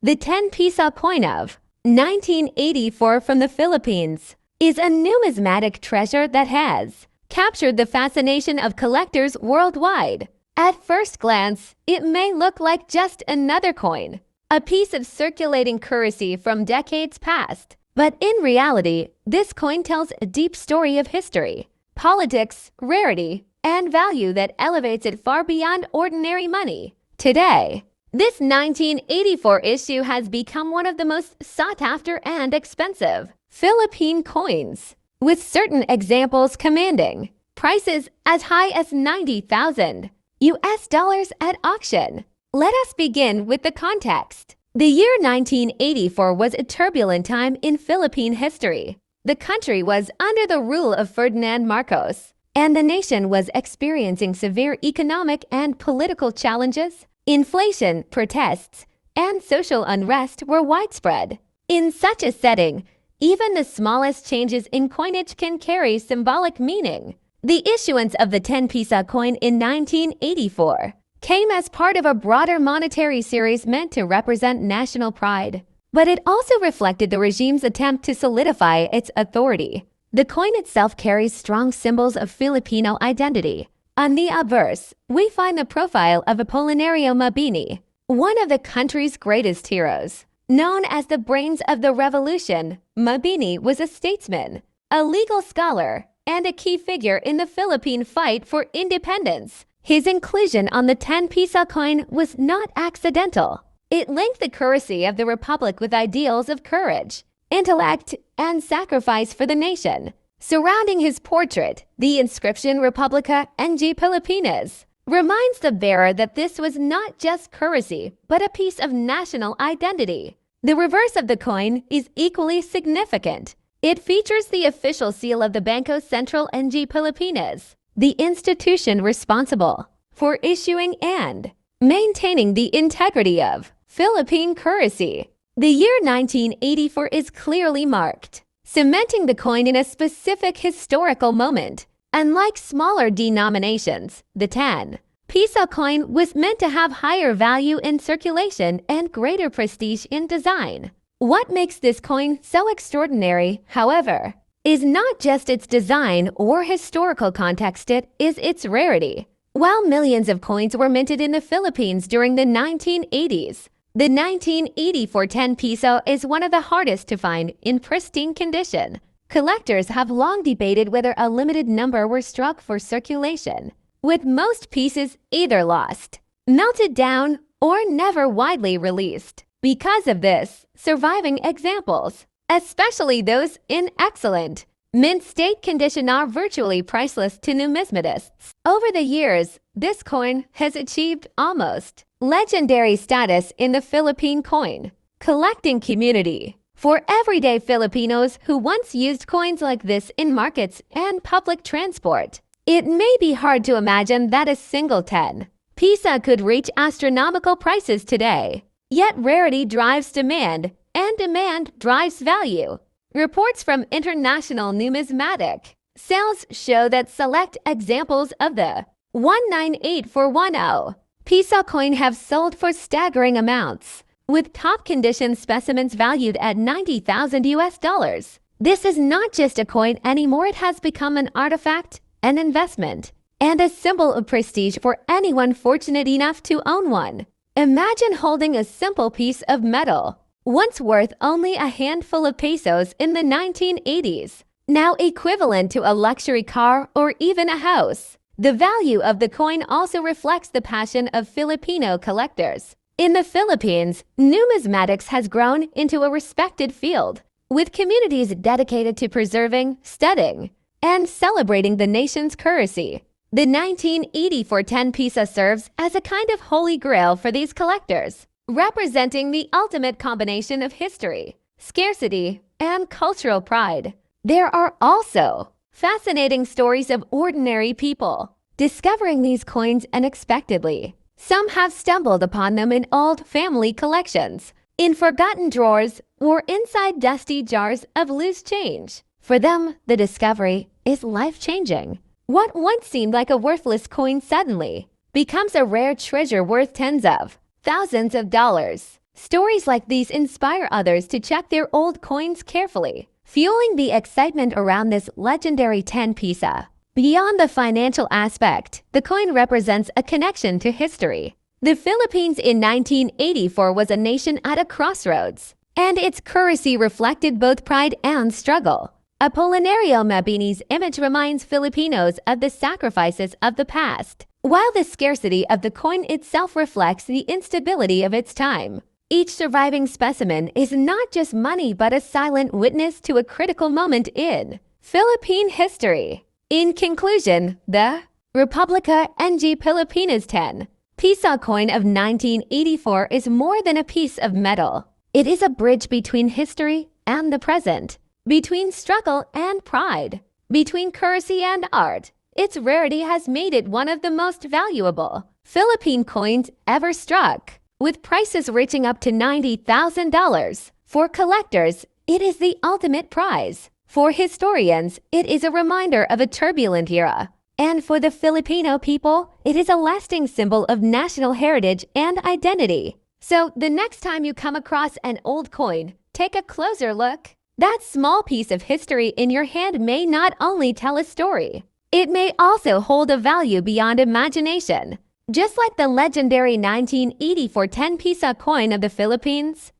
The 10 Piso coin of 1984 from the Philippines is a numismatic treasure that has captured the fascination of collectors worldwide. At first glance, it may look like just another coin, a piece of circulating currency from decades past. But in reality, this coin tells a deep story of history, politics, rarity, and value that elevates it far beyond ordinary money. Today, this 1984 issue has become one of the most sought-after and expensive Philippine coins, with certain examples commanding prices as high as $90,000 US dollars at auction. Let us begin with the context. The year 1984 was a turbulent time in Philippine history. The country was under the rule of Ferdinand Marcos, and the nation was experiencing severe economic and political challenges. Inflation, protests, and social unrest were widespread. In such a setting, even the smallest changes in coinage can carry symbolic meaning. The issuance of the 10 Piso coin in 1984 came as part of a broader monetary series meant to represent national pride, but it also reflected the regime's attempt to solidify its authority. The coin itself carries strong symbols of Filipino identity. On the obverse, we find the profile of Apolinario Mabini, one of the country's greatest heroes. Known as the brains of the revolution, Mabini was a statesman, a legal scholar, and a key figure in the Philippine fight for independence. His inclusion on the 10 Piso coin was not accidental. It linked the currency of the republic with ideals of courage, intellect, and sacrifice for the nation. Surrounding his portrait, the inscription Republica NG Pilipinas reminds the bearer that this was not just currency, but a piece of national identity. The reverse of the coin is equally significant. It features the official seal of the Bangko Sentral NG Pilipinas, the institution responsible for issuing and maintaining the integrity of Philippine currency. The year 1984 is clearly marked, cementing the coin in a specific historical moment. Unlike smaller denominations, the 10 Piso coin was meant to have higher value in circulation and greater prestige in design. What makes this coin so extraordinary, however, is not just its design or historical context, it is its rarity. While millions of coins were minted in the Philippines during the 1980s, the 1984 10 Piso is one of the hardest to find in pristine condition. Collectors have long debated whether a limited number were struck for circulation, with most pieces either lost, melted down, or never widely released. Because of this, surviving examples, especially those in excellent mint state condition, are virtually priceless to numismatists. Over the years, this coin has achieved almost legendary status in the Philippine coin collecting community. For everyday Filipinos who once used coins like this in markets and public transport, it may be hard to imagine that a single 10 Piso could reach astronomical prices today. Yet rarity drives demand, and demand drives value. Reports from international numismatic sales show that select examples of the 198410 Piso coin have sold for staggering amounts, with top condition specimens valued at $90,000 US dollars. This is not just a coin anymore, it has become an artifact, an investment, and a symbol of prestige for anyone fortunate enough to own one. Imagine holding a simple piece of metal, once worth only a handful of pesos in the 1980s, now equivalent to a luxury car or even a house. The value of the coin also reflects the passion of Filipino collectors. In the Philippines, numismatics has grown into a respected field, with communities dedicated to preserving, studying, and celebrating the nation's currency. The 1984 10 Piso serves as a kind of holy grail for these collectors, representing the ultimate combination of history, scarcity, and cultural pride. There are also fascinating stories of ordinary people discovering these coins unexpectedly. Some have stumbled upon them in old family collections, in forgotten drawers, or inside dusty jars of loose change. For them, the discovery is life-changing. What once seemed like a worthless coin suddenly becomes a rare treasure worth tens of thousands of dollars. Stories like these inspire others to check their old coins carefully, fueling the excitement around this legendary 10 pisa. Beyond the financial aspect, the coin represents a connection to history. The Philippines in 1984 was a nation at a crossroads, and its currency reflected both pride and struggle. Apolinario Mabini's image reminds Filipinos of the sacrifices of the past, while the scarcity of the coin itself reflects the instability of its time. Each surviving specimen is not just money but a silent witness to a critical moment in Philippine history. In conclusion, the Republica NG Pilipinas 10 Piso coin of 1984 is more than a piece of metal. It is a bridge between history and the present, between struggle and pride, between currency and art. Its rarity has made it one of the most valuable Philippine coins ever struck, with prices reaching up to $90,000. For collectors, it is the ultimate prize. For historians, it is a reminder of a turbulent era. And for the Filipino people, it is a lasting symbol of national heritage and identity. So the next time you come across an old coin, take a closer look. That small piece of history in your hand may not only tell a story, it may also hold a value beyond imagination. Just like the legendary 1984 10 pisa coin of the Philippines,